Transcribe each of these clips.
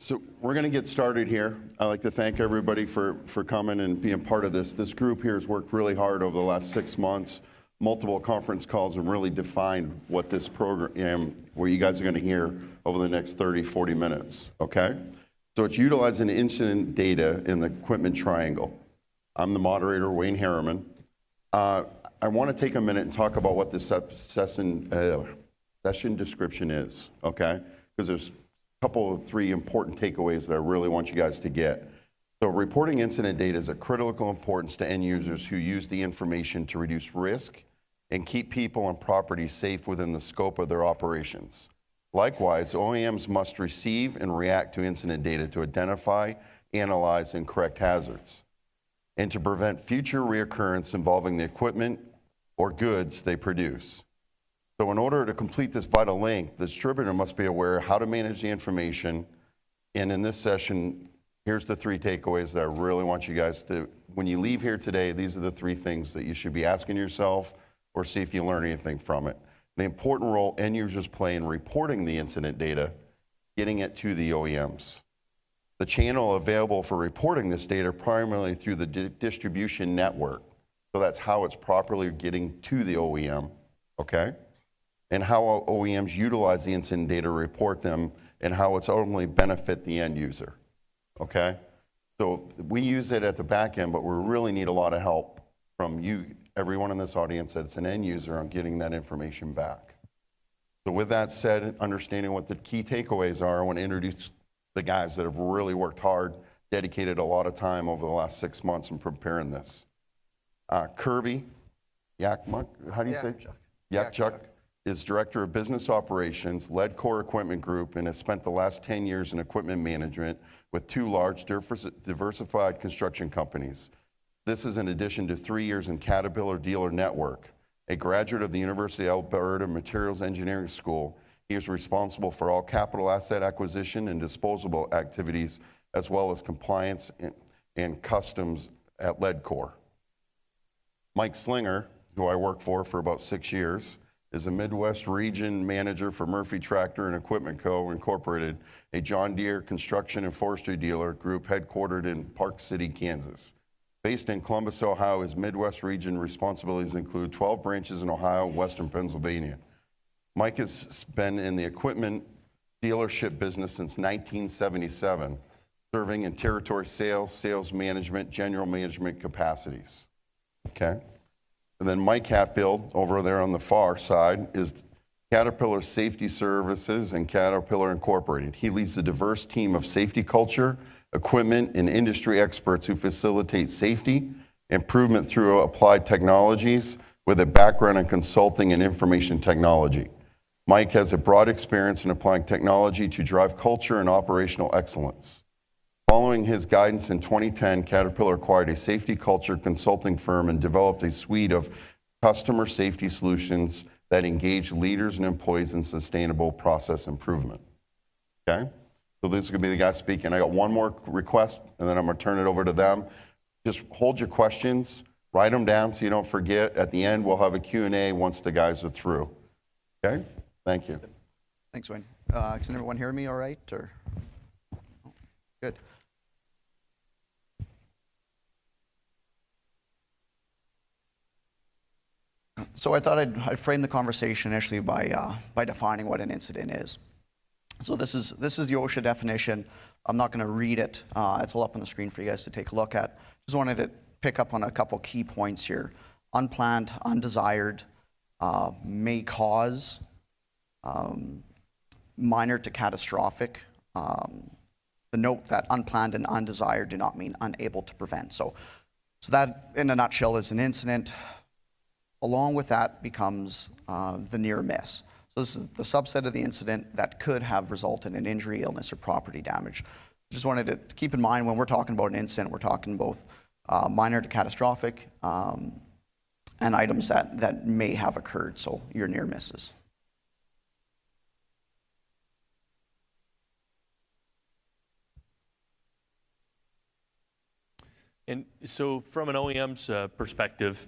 So we're going to get started here. I'd like to thank everybody for coming and being part of this. This group here has worked really hard over the last 6 months, multiple conference calls, and really defined what this program, where you guys are going to hear over the next 30, 40 minutes, okay? So it's utilizing incident data in the equipment triangle. I'm the moderator, Wayne Harriman. I want to take a minute and talk about what this session description is, okay? Because there's couple of three important takeaways that I really want you guys to get. So reporting incident data is of critical importance to end users who use the information to reduce risk and keep people and property safe within the scope of their operations. Likewise, OEMs must receive and react to incident data to identify, analyze, and correct hazards, and to prevent future reoccurrence involving the equipment or goods they produce. So in order to complete this vital link, the distributor must be aware of how to manage the information. And in this session, here's the three takeaways that I really want you guys to, when you leave here today, these are the three things that you should be asking yourself or see if you learn anything from it. The important role end users play in reporting the incident data, getting it to the OEMs. The channel available for reporting this data primarily through the distribution network. So that's how it's properly getting to the OEM, okay? And how OEMs utilize the incident data to report them, and how it's ultimately benefit the end user, okay? So we use it at the back end, but we really need a lot of help from you, everyone in this audience that's an end user, on getting that information back. So with that said, understanding what the key takeaways are, I want to introduce the guys that have really worked hard, dedicated a lot of time over the last 6 months in preparing this. Kirby, Yakemchuk, how do you say? Yakemchuk. Is Director of Business Operations, Ledcor Equipment Group, and has spent the last 10 years in equipment management with 2 large diversified construction companies. This is in addition to 3 years in Caterpillar Dealer Network. A graduate of the University of Alberta Materials Engineering School, he is responsible for all capital asset acquisition and disposable activities, as well as compliance and customs at Ledcor. Mike Slinger, who I worked for about 6 years, is a Midwest region manager for Murphy Tractor and Equipment Co. Incorporated, a John Deere construction and forestry dealer group headquartered in Park City, Kansas. Based in Columbus, Ohio, his Midwest region responsibilities include 12 branches in Ohio and Western Pennsylvania. Mike has been in the equipment dealership business since 1977, serving in territory sales, sales management, general management capacities, okay? And then Mike Hatfield, over there on the far side, is Caterpillar Safety Services and Caterpillar Incorporated. He leads a diverse team of safety culture, equipment, and industry experts who facilitate safety improvement through applied technologies with a background in consulting and information technology. Mike has a broad experience in applying technology to drive culture and operational excellence. Following his guidance in 2010, Caterpillar acquired a safety culture consulting firm and developed a suite of customer safety solutions that engage leaders and employees in sustainable process improvement. Okay? So this is going to be the guy speaking. I got one more request, and then I'm going to turn it over to them. Just hold your questions, write them down so you don't forget. At the end, we'll have a Q&A once the guys are through. Okay? Thank you. Thanks, Wayne. Can everyone hear me all right? Or? Good. So I thought I'd frame the conversation initially by defining what an incident is. So this is the OSHA definition. I'm not going to read it. It's all up on the screen for you guys to take a look at. Just wanted to pick up on a couple key points here. Unplanned, undesired, may cause, minor to catastrophic. The note that unplanned and undesired do not mean unable to prevent. So that, in a nutshell, is an incident. Along with that becomes the near miss. So this is the subset of the incident that could have resulted in injury, illness, or property damage. Just wanted to keep in mind when we're talking about an incident, we're talking both minor to catastrophic and items that may have occurred, so your near misses. And so from an OEM's perspective,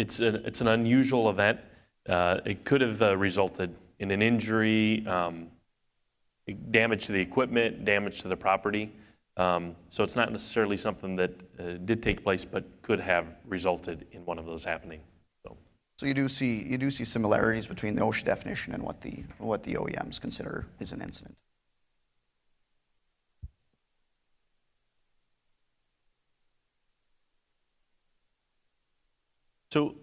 it's an unusual event. It could have resulted in an injury, damage to the equipment, damage to the property. So it's not necessarily something that did take place, but could have resulted in one of those happening. So you do see similarities between the OSHA definition and what the OEMs consider is an incident. So,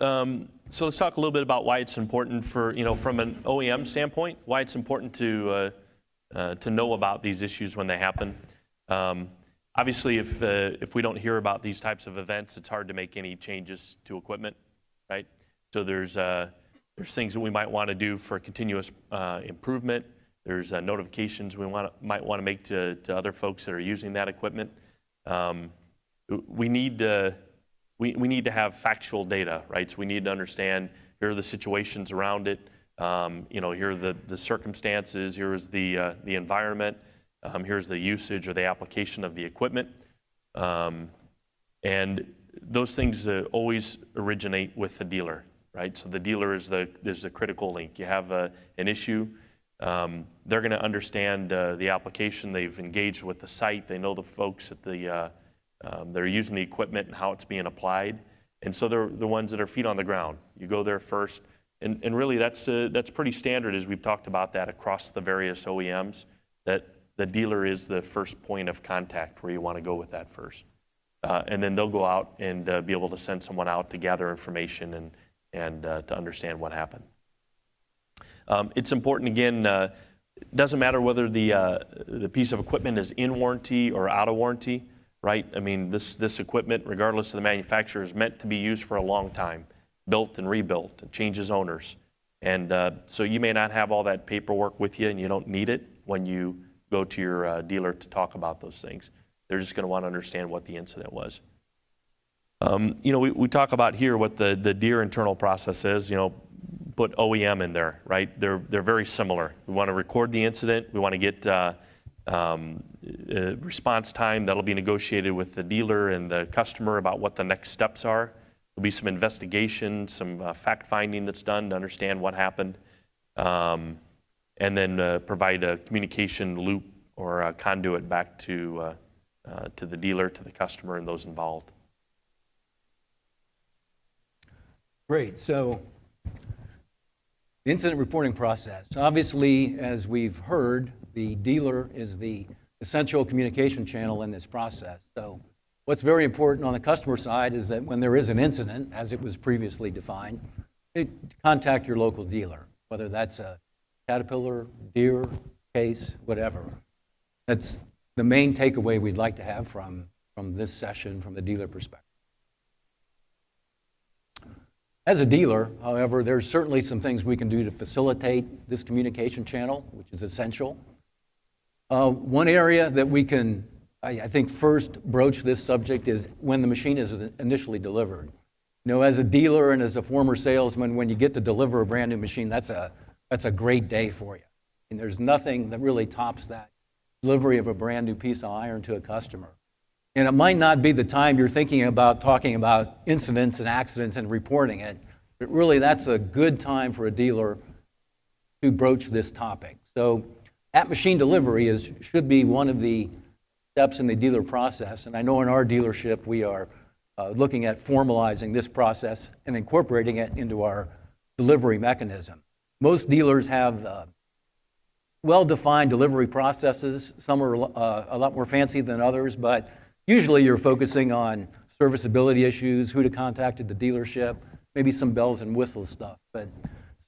so let's talk a little bit about why it's important for, from an OEM standpoint, why it's important to know about these issues when they happen. Obviously, if we don't hear about these types of events, it's hard to make any changes to equipment, right? So there's things that we might want to do for continuous improvement. There's notifications we might want to make to other folks that are using that equipment. We need to have factual data, right? So we need to understand, here are the situations around it, here are the circumstances, here is the environment, here's the usage or the application of the equipment. And those things always originate with the dealer, right? So the dealer is the critical link. You have an issue, they're going to understand the application. They've engaged with the site. They know the folks at they're using the equipment and how it's being applied. And so they're the ones that are feet on the ground. You go there first. And really that's pretty standard, as we've talked about that across the various OEMs, that the dealer is the first point of contact where you want to go with that first. And then they'll go out and be able to send someone out to gather information and to understand what happened. It's important, again, it doesn't matter whether the piece of equipment is in warranty or out of warranty, right? I mean, this equipment, regardless of the manufacturer, is meant to be used for a long time, built and rebuilt, and changes owners. And so you may not have all that paperwork with you, and you don't need it when you go to your dealer to talk about those things. They're just going to want to understand what the incident was. We talk about here what the Deere internal process is. Put OEM in there, right? They're very similar. We want to record the incident. We want to get response time that'll be negotiated with the dealer and the customer about what the next steps are. There'll be some investigation, some fact finding that's done to understand what happened, and then provide a communication loop or a conduit back to the dealer, to the customer, and those involved. Great. So, incident reporting process. Obviously, as we've heard, the dealer is the essential communication channel in this process. So, what's very important on the customer side is that when there is an incident, as it was previously defined, contact your local dealer, whether that's a Caterpillar, Deere case, whatever. That's the main takeaway we'd like to have from this session from the dealer perspective. As a dealer, however, there's certainly some things we can do to facilitate this communication channel, which is essential. One area that we can, I think, first broach this subject is when the machine is initially delivered. As a dealer and as a former salesman, when you get to deliver a brand new machine, that's a great day for you. And there's nothing that really tops that delivery of a brand new piece of iron to a customer. And it might not be the time you're thinking about talking about incidents and accidents and reporting it, but really that's a good time for a dealer to broach this topic. So at machine delivery should be one of the steps in the dealer process. And I know in our dealership we are looking at formalizing this process and incorporating it into our delivery mechanism. Most dealers have well-defined delivery processes. Some are a lot more fancy than others, but usually you're focusing on serviceability issues, who to contact at the dealership, maybe some bells and whistles stuff. But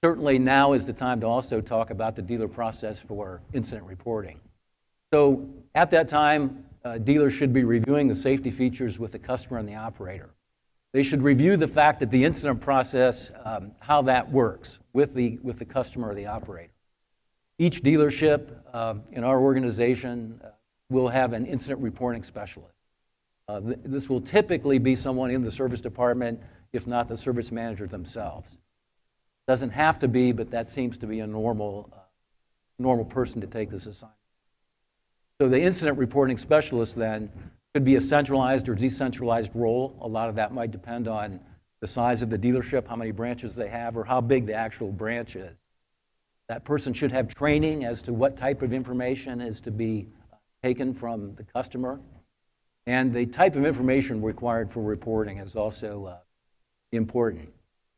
certainly now is the time to also talk about the dealer process for incident reporting. So at that time, dealers should be reviewing the safety features with the customer and the operator. They should review the fact that the incident process, how that works with the customer or the operator. Each dealership in our organization will have an incident reporting specialist. This will typically be someone in the service department, if not the service manager themselves. Doesn't have to be, but that seems to be a normal person to take this assignment. So the incident reporting specialist then could be a centralized or decentralized role. A lot of that might depend on the size of the dealership, how many branches they have, or how big the actual branch is. That person should have training as to what type of information is to be taken from the customer. And the type of information required for reporting is also important.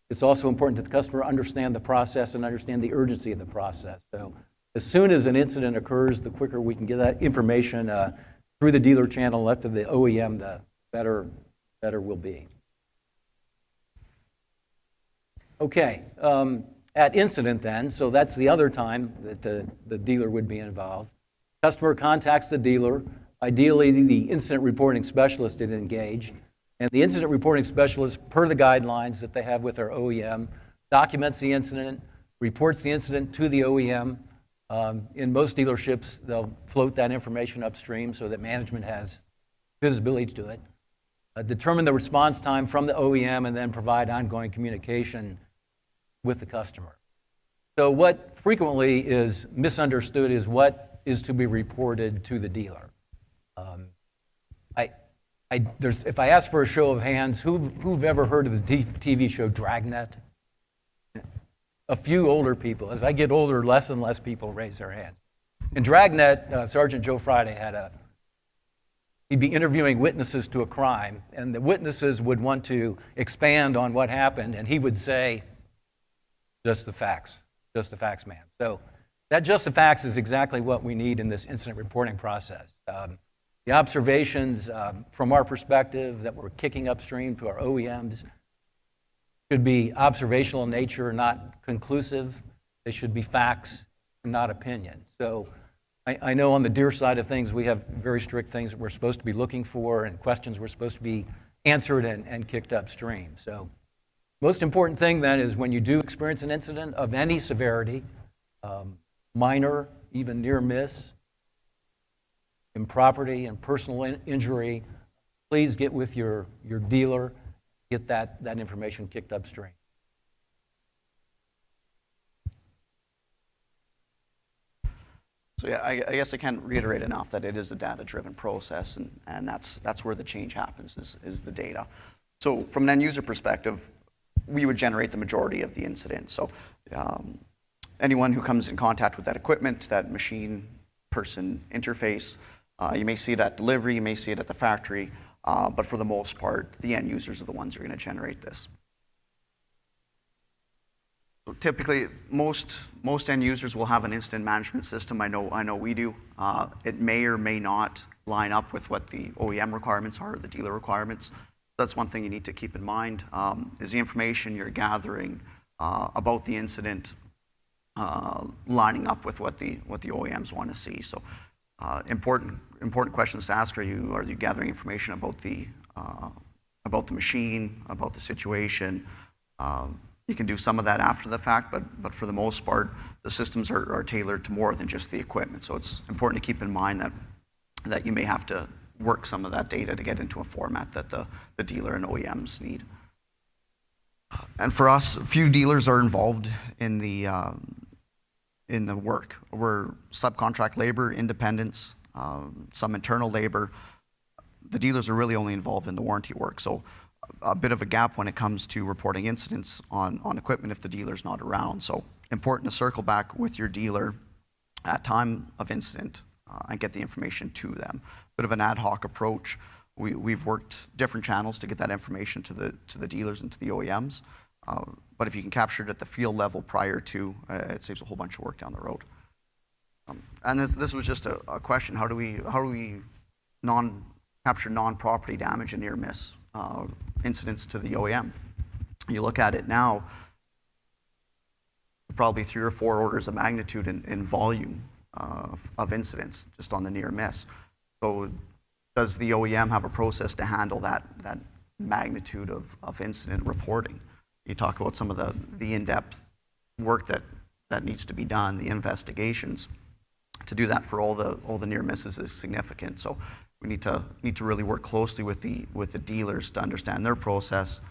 It's also important that the customer understand the process and understand the urgency of the process. So as soon as an incident occurs, the quicker we can get that information through the dealer channel up to the OEM, the better we'll be. Okay, at incident then, so that's the other time that the dealer would be involved. Customer contacts the dealer. Ideally, the incident reporting specialist is engaged. And the incident reporting specialist, per the guidelines that they have with our OEM, documents the incident, reports the incident to the OEM. In most dealerships, they'll float that information upstream so that management has visibility to it. Determine the response time from the OEM, and then provide ongoing communication with the customer. So what frequently is misunderstood is what is to be reported to the dealer. If I ask for a show of hands, who've ever heard of the TV show Dragnet? A few older people. As I get older, less and less people raise their hands. In Dragnet, Sergeant Joe Friday he'd be interviewing witnesses to a crime, and the witnesses would want to expand on what happened, and he would say, just the facts, ma'am. So that just the facts is exactly what we need in this incident reporting process. The observations from our perspective that we're kicking upstream to our OEMs should be observational in nature, not conclusive. They should be facts, not opinion. So I know on the Deere side of things, we have very strict things that we're supposed to be looking for and questions we're supposed to be answered and kicked upstream. So most important thing then is when you do experience an incident of any severity, minor, even near miss, improperty and personal injury, please get with your dealer, get that information kicked upstream. So yeah, I guess I can't reiterate enough that it is a data-driven process, and that's where the change happens, is the data. So from an end-user perspective, we would generate the majority of the incidents. So anyone who comes in contact with that equipment, that machine-person interface, you may see it at delivery, you may see it at the factory, but for the most part, the end users are the ones who are going to generate this. So typically, most end users will have an incident management system. I know we do. It may or may not line up with what the OEM requirements are, or the dealer requirements. That's one thing you need to keep in mind, is the information you're gathering about the incident lining up with what the OEMs want to see. So important questions to ask: Are you gathering information about the machine, about the situation? You can do some of that after the fact, but for the most part, the systems are tailored to more than just the equipment. So it's important to keep in mind that you may have to work some of that data to get into a format that the dealer and OEMs need. And for us, a few dealers are involved in the work. We're subcontract labor, independents, some internal labor. The dealers are really only involved in the warranty work. So a bit of a gap when it comes to reporting incidents on equipment if the dealer's not around. So important to circle back with your dealer at time of incident and get the information to them. Bit of an ad hoc approach. We've worked different channels to get that information to the dealers and to the OEMs. But if you can capture it at the field level prior to, it saves a whole bunch of work down the road. And this was just a question: how do we capture non-property damage and near miss incidents to the OEM? You look at it now, probably 3 or 4 orders of magnitude in volume of incidents just on the near miss. So does the OEM have a process to handle that magnitude of incident reporting? You talk about some of the in-depth work that needs to be done, the investigations. To do that for all the near misses is significant. So we need to really work closely with the dealers to understand their process,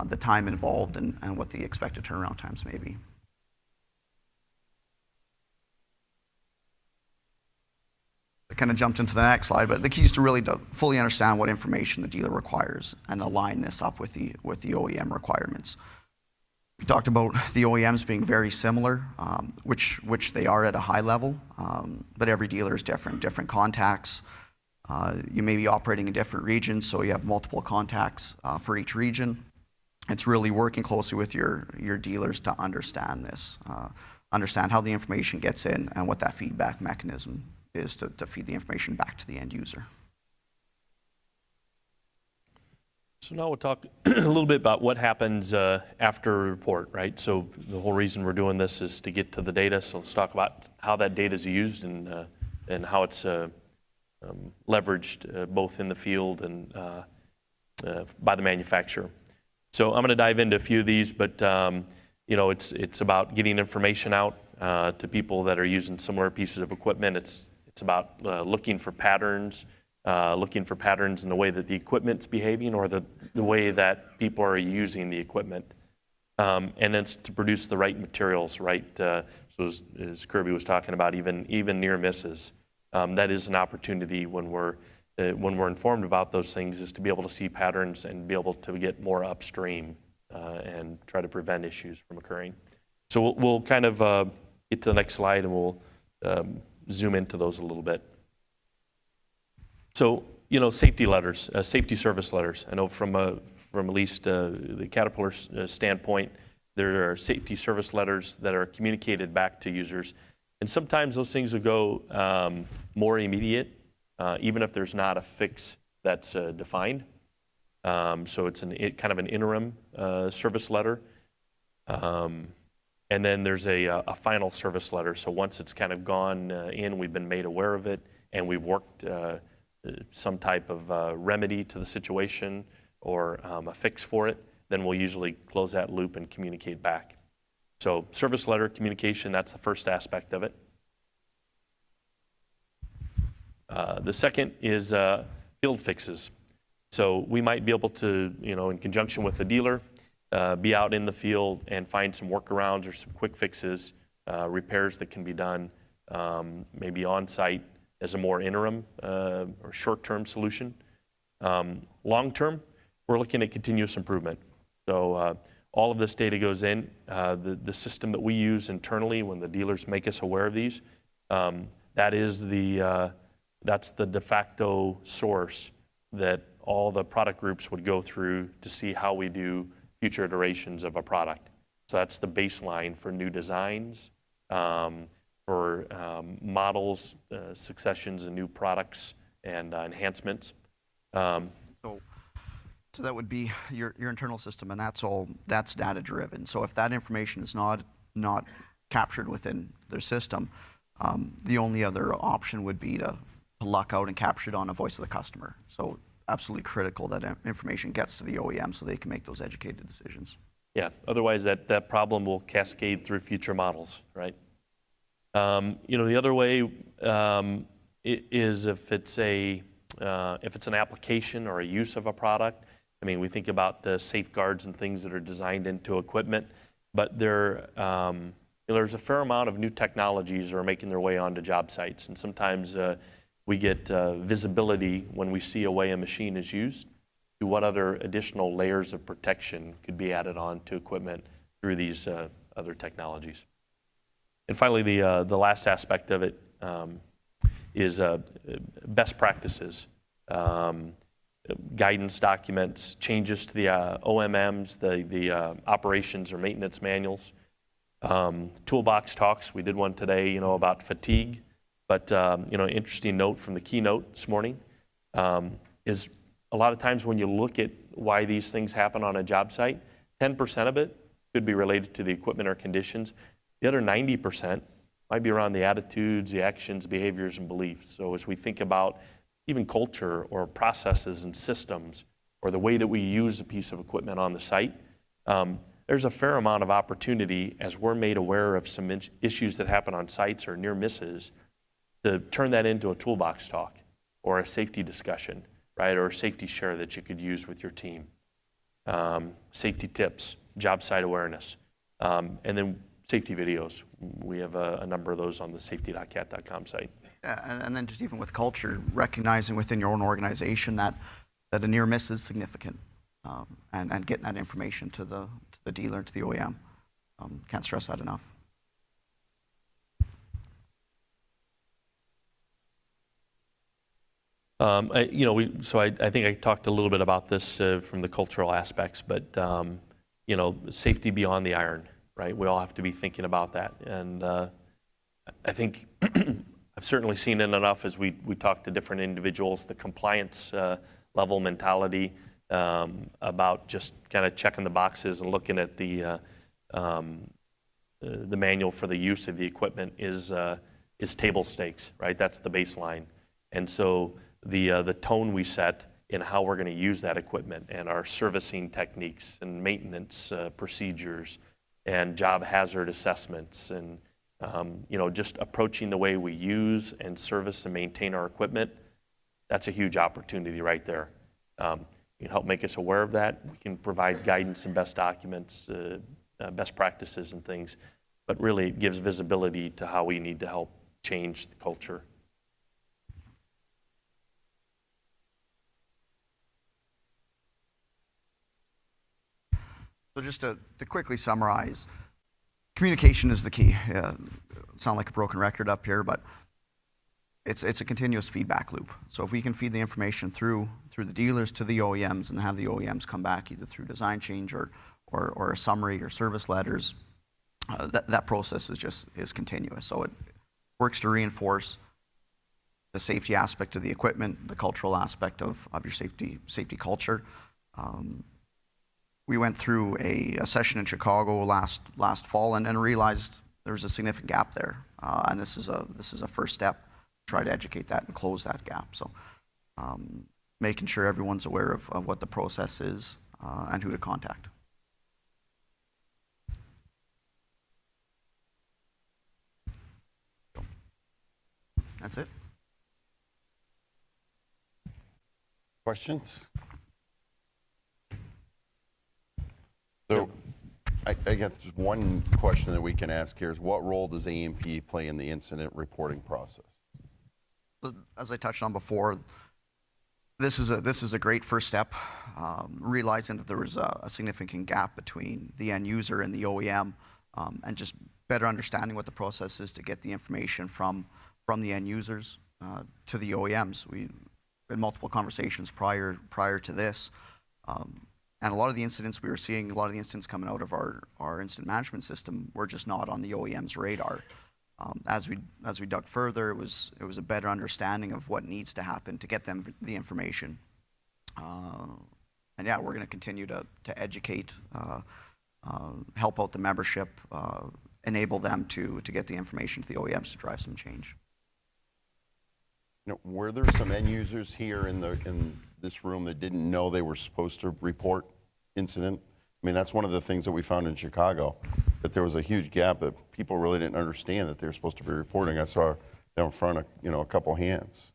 the time involved, and what the expected turnaround times may be. I kind of jumped into the next slide, but the key is to fully understand what information the dealer requires and align this up with the OEM requirements. We talked about the OEMs being very similar, which they are at a high level, but every dealer is different contacts. You may be operating in different regions, so you have multiple contacts for each region. It's really working closely with your dealers to understand this, understand how the information gets in and what that feedback mechanism is to feed the information back to the end user. So now we'll talk a little bit about what happens after a report, right? So the whole reason we're doing this is to get to the data. So let's talk about how that data is used and how it's leveraged both in the field and by the manufacturer. So I'm going to dive into a few of these, but it's about getting information out to people that are using similar pieces of equipment. It's about looking for patterns in the way that the equipment's behaving or the way that people are using the equipment. And then it's to produce the right materials, right? So as Kirby was talking about, even near misses. That is an opportunity when we're informed about those things, is to be able to see patterns and be able to get more upstream and try to prevent issues from occurring. So we'll kind of get to the next slide and we'll zoom into those a little bit. So, safety letters, safety service letters. I know from at least the Caterpillar standpoint, there are safety service letters that are communicated back to users. And sometimes those things will go more immediate, even if there's not a fix that's defined. So it's kind of an interim service letter. And then there's a final service letter. So once it's kind of gone in, we've been made aware of it, and we've worked some type of remedy to the situation or a fix for it, then we'll usually close that loop and communicate back. So service letter communication, that's the first aspect of it. The second is field fixes. So we might be able to, in conjunction with the dealer, be out in the field and find some workarounds or some quick fixes, repairs that can be done maybe on site as a more interim or short-term solution. Long-term, we're looking at continuous improvement. So all of this data goes in. The system that we use internally when the dealers make us aware of these, that's the de facto source that all the product groups would go through to see how we do future iterations of a product. So that's the baseline for new designs, for models, successions and new products and enhancements. So that would be your internal system, and that's data driven. So if that information is not captured within their system, the only other option would be to luck out and capture it on a voice of the customer. So absolutely critical that information gets to the OEM so they can make those educated decisions. Yeah, otherwise that problem will cascade through future models, right? The other way is if it's an application or a use of a product. I mean, we think about the safeguards and things that are designed into equipment, but there's a fair amount of new technologies that are making their way onto job sites, and sometimes we get visibility when we see a way a machine is used to what other additional layers of protection could be added on to equipment through these other technologies. And finally, the last aspect of it is best practices, guidance documents, changes to the OEMs, the operations or maintenance manuals. Toolbox talks, we did one today, about fatigue. But, interesting note from the keynote this morning is a lot of times when you look at why these things happen on a job site, 10% of it could be related to the equipment or conditions. The other 90% might be around the attitudes, the actions, behaviors, and beliefs. So as we think about even culture or processes and systems or the way that we use a piece of equipment on the site, there's a fair amount of opportunity as we're made aware of some issues that happen on sites or near misses to turn that into a toolbox talk or a safety discussion, right, or a safety share that you could use with your team. Safety tips, job site awareness, and then safety videos. We have a number of those on the safety.cat.com site. Yeah, and then just even with culture, recognizing within your own organization that a near miss is significant, and getting that information to the dealer, to the OEM. Can't stress that enough. I think I talked a little bit about this from the cultural aspects, but safety beyond the iron, right? We all have to be thinking about that, and I think I've certainly seen it enough as we talk to different individuals, the compliance level mentality about just kind of checking the boxes and looking at the manual for the use of the equipment is table stakes, right? That's the baseline, and so the tone we set in how we're going to use that equipment and our servicing techniques and maintenance procedures and job hazard assessments and just approaching the way we use and service and maintain our equipment, that's a huge opportunity right there. You can help make us aware of that. We can provide guidance and best documents, best practices and things, but really it gives visibility to how we need to help change the culture. So just to quickly summarize, communication is the key. Sound like a broken record up here, but it's a continuous feedback loop. So if we can feed the information through the dealers to the OEMs and have the OEMs come back either through design change or a summary or service letters, that process is continuous. So it works to reinforce the safety aspect of the equipment, the cultural aspect of your safety culture. We went through a session in Chicago last fall and realized there was a significant gap there, and this is a first step to try to educate that and close that gap. So making sure everyone's aware of what the process is and who to contact. That's it. Questions? So I guess just one question that we can ask here is what role does AEMP play in the incident reporting process? As I touched on before, this is a great first step, realizing that there was a significant gap between the end user and the OEM, and just better understanding what the process is to get the information from the end users to the OEMs. We had multiple conversations prior to this. And a lot of the incidents we were seeing, a lot of the incidents coming out of our incident management system were just not on the OEM's radar. As we dug further, it was a better understanding of what needs to happen to get them the information. And yeah, we're going to continue to educate, help out the membership, enable them to get the information to the OEMs to drive some change. Were there some end users here in this room that didn't know they were supposed to report incident? I mean, that's one of the things that we found in Chicago, that there was a huge gap that people really didn't understand that they were supposed to be reporting. I saw down in front of, a couple hands.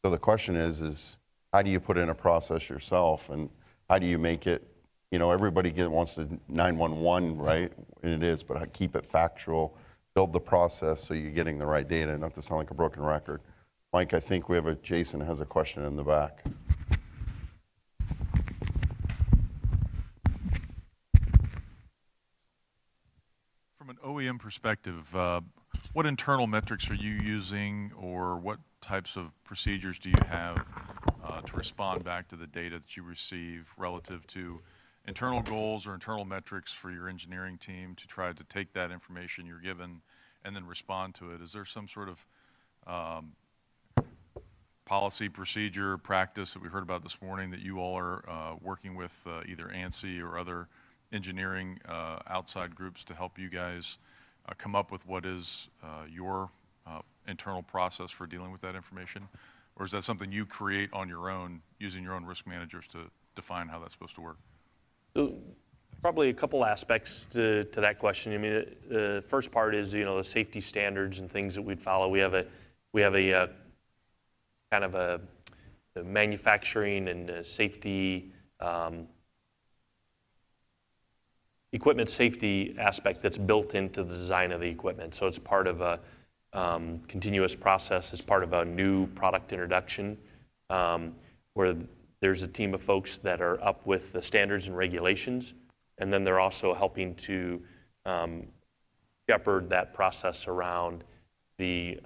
So the question is how do you put in a process yourself, and how do you make it, everybody wants to 911, right? And it is, but keep it factual, build the process so you're getting the right data, not to sound like a broken record. Mike, I think Jason has a question in the back. From an OEM perspective, what internal metrics are you using, or what types of procedures do you have to respond back to the data that you receive relative to internal goals or internal metrics for your engineering team to try to take that information you're given and then respond to it? Is there some sort of policy, procedure, practice that we heard about this morning that you all are working with either ANSI or other engineering outside groups to help you guys come up with what is your internal process for dealing with that information? Or is that something you create on your own, using your own risk managers to define how that's supposed to work? So probably a couple aspects to that question. I mean, the first part is, the safety standards and things that we'd follow. We have a kind of a manufacturing and safety, equipment safety aspect that's built into the design of the equipment. So it's part of a continuous process. It's part of a new product introduction where there's a team of folks that are up with the standards and regulations, and then they're also helping to shepherd that process around the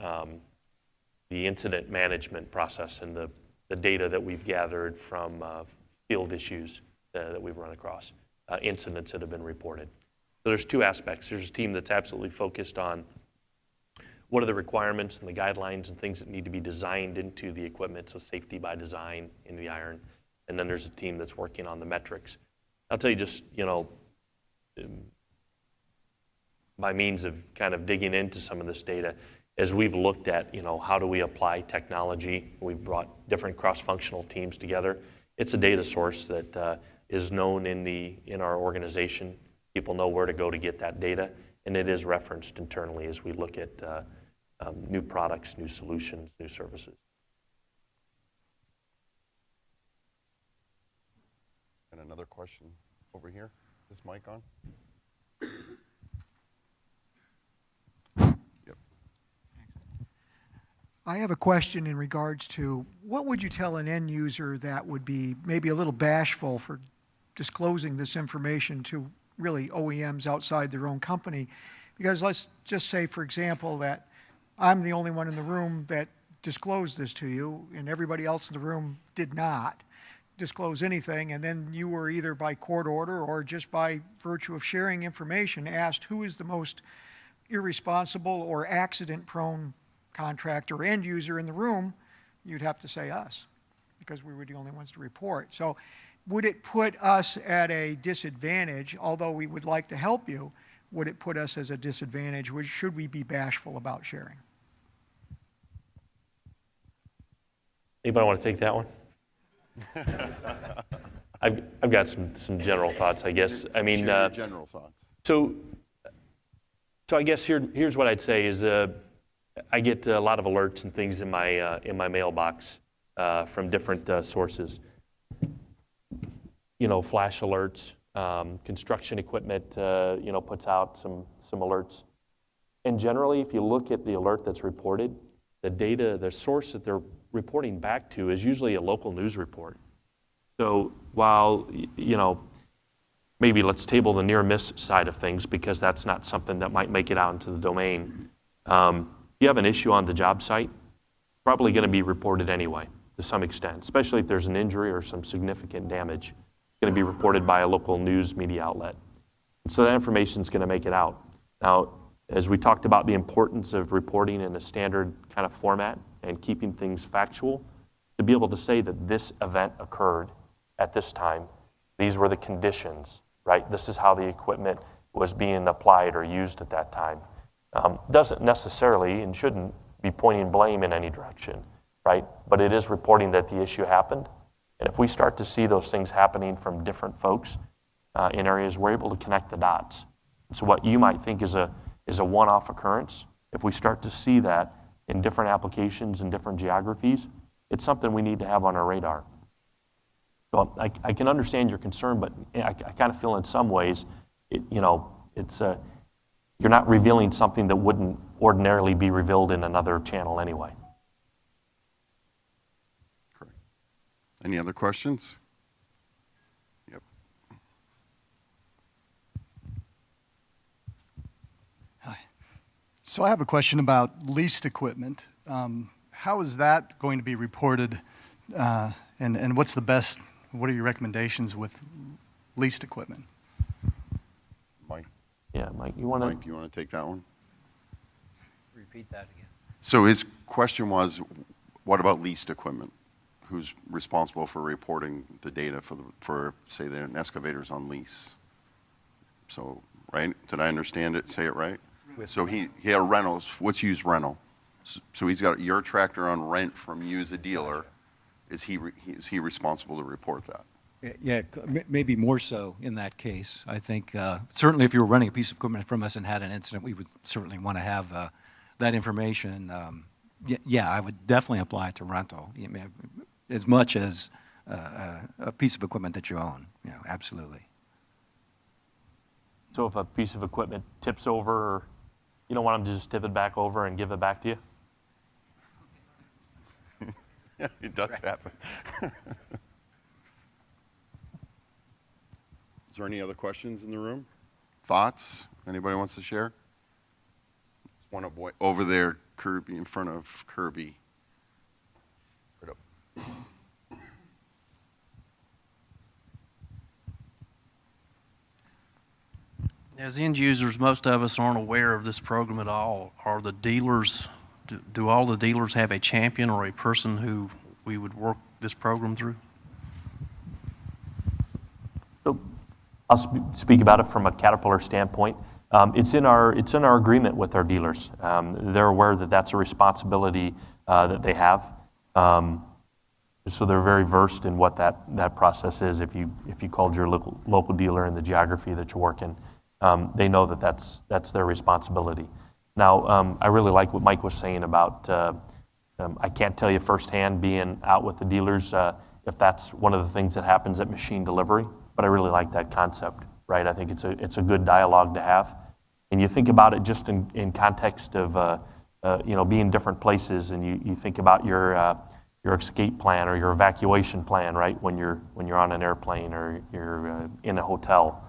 incident management process and the data that we've gathered from field issues that we've run across, incidents that have been reported. So there's two aspects. There's a team that's absolutely focused on what are the requirements and the guidelines and things that need to be designed into the equipment, so safety by design in the iron. And then there's a team that's working on the metrics. I'll tell you just, by means of kind of digging into some of this data, as we've looked at, how do we apply technology, we've brought different cross-functional teams together. It's a data source that is known in our organization. People know where to go to get that data, and it is referenced internally as we look at new products, new solutions, new services. And another question over here. Is this mic on? Yep. I have a question in regards to what would you tell an end user that would be maybe a little bashful for disclosing this information to really OEMs outside their own company? Because let's just say, for example, that I'm the only one in the room that disclosed this to you, and everybody else in the room did not disclose anything, and then you were either by court order or just by virtue of sharing information asked who is the most irresponsible or accident-prone contractor or end user in the room, you'd have to say us, because we were the only ones to report. So would it put us at a disadvantage, although we would like to help you, would it put us as a disadvantage? Should we be bashful about sharing? Anybody want to take that one? I've got some general thoughts, I guess. I mean, Share your general thoughts. So I guess here's what I'd say is I get a lot of alerts and things in my mailbox from different sources. Flash alerts, construction equipment, puts out some alerts. And generally, if you look at the alert that's reported, the data, the source that they're reporting back to is usually a local news report. So while, maybe let's table the near miss side of things because that's not something that might make it out into the domain. If you have an issue on the job site, probably going to be reported anyway to some extent, especially if there's an injury or some significant damage. It's going to be reported by a local news media outlet. So that information is going to make it out. Now, as we talked about the importance of reporting in a standard kind of format and keeping things factual, to be able to say that this event occurred at this time, these were the conditions, right? This is how the equipment was being applied or used at that time. Doesn't necessarily and shouldn't be pointing blame in any direction, right? But it is reporting that the issue happened. And if we start to see those things happening from different folks in areas, we're able to connect the dots. So what you might think is a one-off occurrence, if we start to see that in different applications and different geographies, it's something we need to have on our radar. So I can understand your concern, but I kind of feel in some ways, it's you're not revealing something that wouldn't ordinarily be revealed in another channel anyway. Correct. Any other questions? Yep. Hi. So I have a question about leased equipment. How is that going to be reported, and what are your recommendations with leased equipment? Mike, Yeah, Mike, you want to? Mike, do you want to take that one? Repeat that again. So his question was, what about leased equipment? Who's responsible for reporting the data for say, the excavators on lease? So, right? Did I understand it? Say it right? So he had rentals. What's used rental? So he's got your tractor on rent from you as a dealer. Is he responsible to report that? Yeah, maybe more so in that case. I think certainly if you were running a piece of equipment from us and had an incident, we would certainly want to have that information. Yeah, I would definitely apply it to rental, as much as a piece of equipment that you own. Absolutely. So if a piece of equipment tips over, or you don't want them to just tip it back over and give it back to you? Yeah, it does happen. Is there any other questions in the room? Thoughts? Anybody wants to share? One up over there, Kirby, in front of Kirby. Right up. As end users, most of us aren't aware of this program at all. Are the dealers, do all the dealers have a champion or a person who we would work this program through? So I'll speak about it from a Caterpillar standpoint. It's in our agreement with our dealers. They're aware that that's a responsibility that they have. So they're very versed in what that process is. If you called your local dealer in the geography that you work in, they know that that's their responsibility. Now, I really like what Mike was saying about, I can't tell you firsthand being out with the dealers if that's one of the things that happens at machine delivery, but I really like that concept, right? I think it's a good dialogue to have. And you think about it just in context of, being different places, and you think about your escape plan or your evacuation plan, right? When you're on an airplane or you're in a hotel.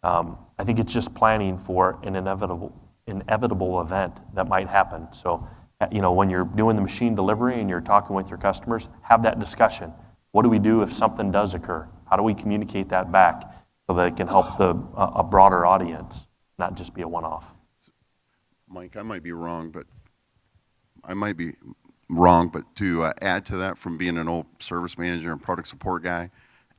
I think it's just planning for an inevitable event that might happen. So, when you're doing the machine delivery and you're talking with your customers, have that discussion. What do we do if something does occur? How do we communicate that back so that it can help a broader audience, not just be a one-off? Mike, I might be wrong, but to add to that, from being an old service manager and product support guy,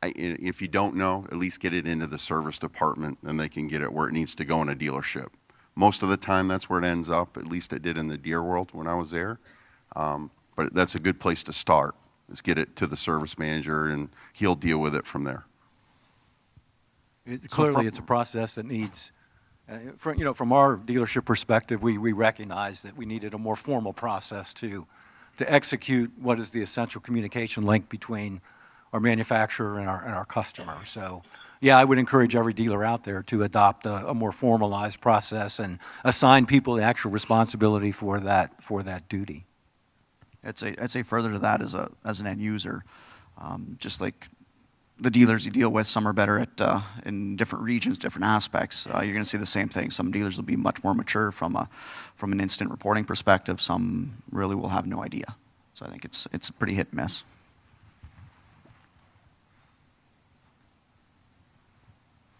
if you don't know, at least get it into the service department and they can get it where it needs to go in a dealership. Most of the time, that's where it ends up. At least it did in the Deere world when I was there. But that's a good place to start, is get it to the service manager and he'll deal with it from there. Clearly, it's a process that needs, from our dealership perspective, we recognize that we needed a more formal process to execute what is the essential communication link between our manufacturer and our customer. So, yeah, I would encourage every dealer out there to adopt a more formalized process and assign people the actual responsibility for that duty. I'd say further to that as an end user, just like the dealers you deal with, some are better at in different regions, different aspects. You're going to see the same thing. Some dealers will be much more mature from an instant reporting perspective. Some really will have no idea. So I think it's pretty hit and miss.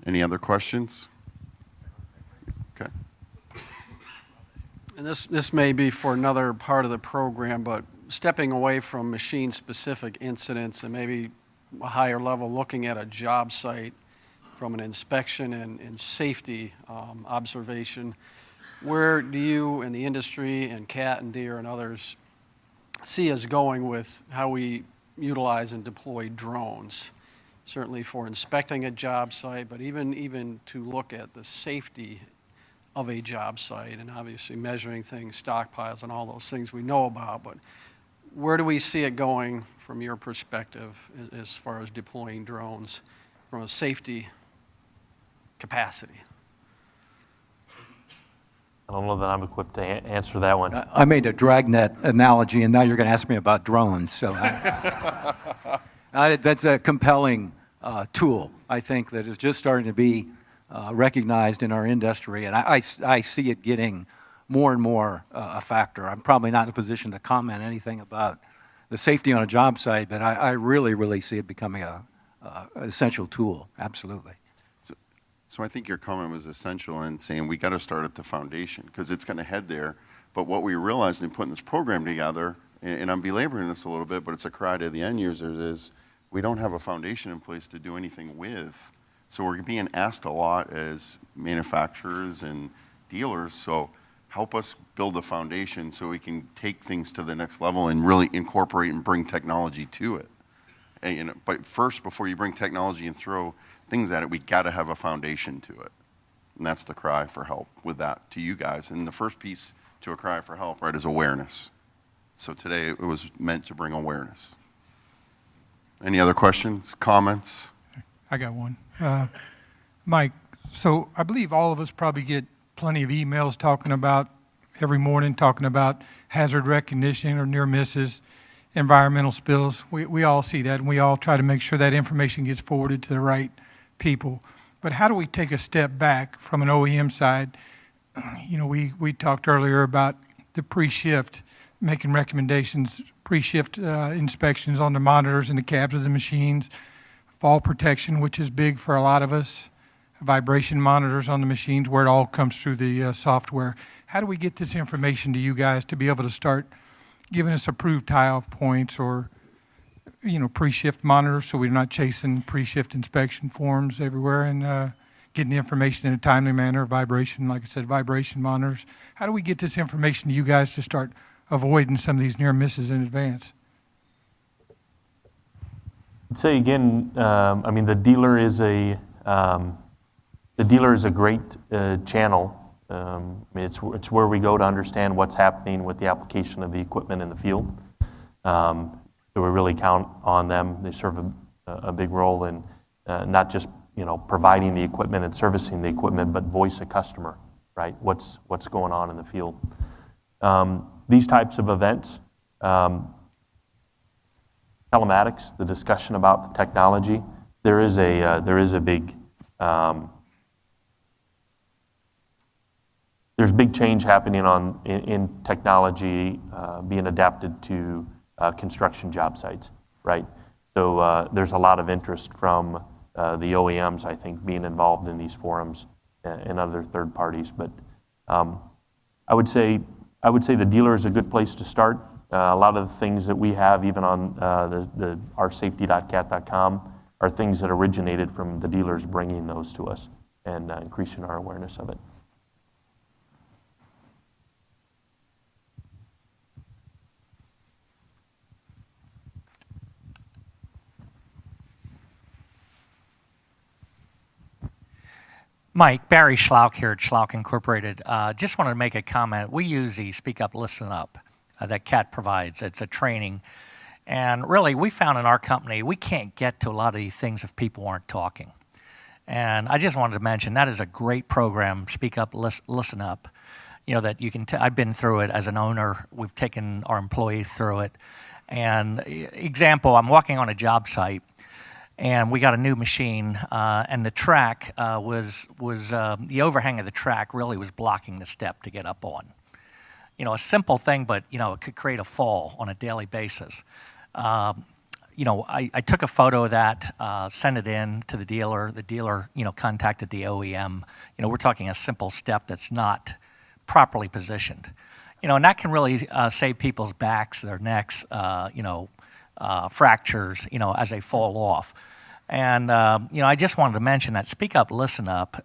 Any other questions? Okay. And this may be for another part of the program, but stepping away from machine-specific incidents and maybe a higher level, looking at a job site from an inspection and safety observation, where do you and the industry and Cat and Deere and others see us going with how we utilize and deploy drones? Certainly for inspecting a job site, but even to look at the safety of a job site, and obviously measuring things, stockpiles, and all those things we know about. But where do we see it going from your perspective as far as deploying drones from a safety capacity? I don't know that I'm equipped to answer that one. I made a dragnet analogy, and now you're going to ask me about drones. So that's a compelling tool, I think, that is just starting to be recognized in our industry, and I see it getting more and more a factor. I'm probably not in a position to comment anything about the safety on a job site, but I really see it becoming an essential tool, absolutely. So I think your comment was essential in saying we got to start at the foundation, because it's going to head there. But what we realized in putting this program together, and I'm belaboring this a little bit, but it's a cry to the end users, is we don't have a foundation in place to do anything with. So we're being asked a lot as manufacturers and dealers, so help us build a foundation so we can take things to the next level and really incorporate and bring technology to it. And, but first, before you bring technology and throw things at it, we got to have a foundation to it. And that's the cry for help with that to you guys. And the first piece to a cry for help, right, is awareness. So today it was meant to bring awareness. Any other questions, comments? I got one. Mike, so I believe all of us probably get plenty of emails every morning talking about hazard recognition or near misses, environmental spills. We all see that, and we all try to make sure that information gets forwarded to the right people. but how do we take a step back from an OEM side? You know, we talked earlier about the pre-shift, making recommendations, pre-shift inspections on the monitors and the cabs of the machines, fall protection, which is big for a lot of us, vibration monitors on the machines where it all comes through the software. How do we get this information to you guys to be able to start giving us approved tie-off points or, you know, pre-shift monitors so we're not chasing pre-shift inspection forms everywhere and getting the information in a timely manner, vibration, like I said, vibration monitors. How do we get this information to you guys to start avoiding some of these near misses in advance? I'd say again, I mean, the dealer is a great channel. I mean, it's where we go to understand what's happening with the application of the equipment in the field. So we really count on them. They serve a big role in not just, you know, providing the equipment and servicing the equipment, but voice a customer, right? What's going on in the field. These types of events, telematics, the discussion about the technology, there is a big there's big change happening in technology being adapted to construction job sites, right? So there's a lot of interest from the OEMs, I think, being involved in these forums and other third parties. But I would say the dealer is a good place to start. A lot of the things that we have, even on the oursafety.cat.com, are things that originated from the dealers bringing those to us and increasing our awareness of it. Mike, Barry Schlauch here at Schlauch Incorporated. Just wanted to make a comment. We use the Speak Up, Listen Up that CAT provides. It's a training. And really, we found in our company, we can't get to a lot of these things if people aren't talking. And I just wanted to mention that is a great program, Speak Up, Listen Up. You know, that you can, I've been through it as an owner. We've taken our employees through it. And example, I'm walking on a job site, and we got a new machine, and the track the overhang of the track really was blocking the step to get up on. You know, a simple thing, but, you know, it could create a fall on a daily basis. You know, I took a photo of that, sent it in to the dealer. The dealer, you know, contacted the OEM. You know, we're talking a simple step that's not properly positioned. You know, and that can really save people's backs, their necks, you know, fractures, you know, as they fall off. And, you know, I just wanted to mention that Speak Up, Listen Up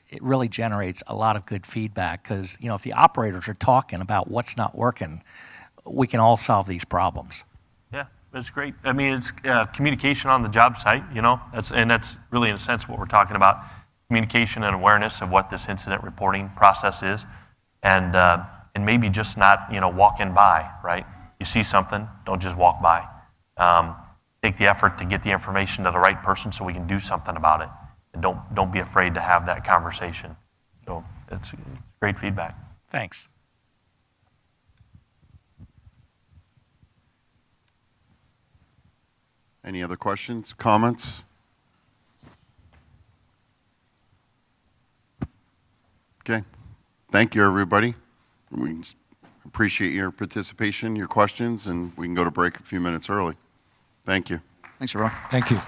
it really generates a lot of good feedback because, you know, if the operators are talking about what's not working, we can all solve these problems. Yeah, that's great. I mean, it's communication on the job site, you know, that's really, in a sense, what we're talking about, communication and awareness of what this incident reporting process is, and maybe just not, you know, walking by, right? You see something, don't just walk by. Take the effort to get the information to the right person so we can do something about it. And don't be afraid to have that conversation. So it's great feedback. Thanks. Any other questions, comments? Okay. Thank you, everybody. We appreciate your participation, your questions, and we can go to break a few minutes early. Thank you. Thanks, everyone. Thank you.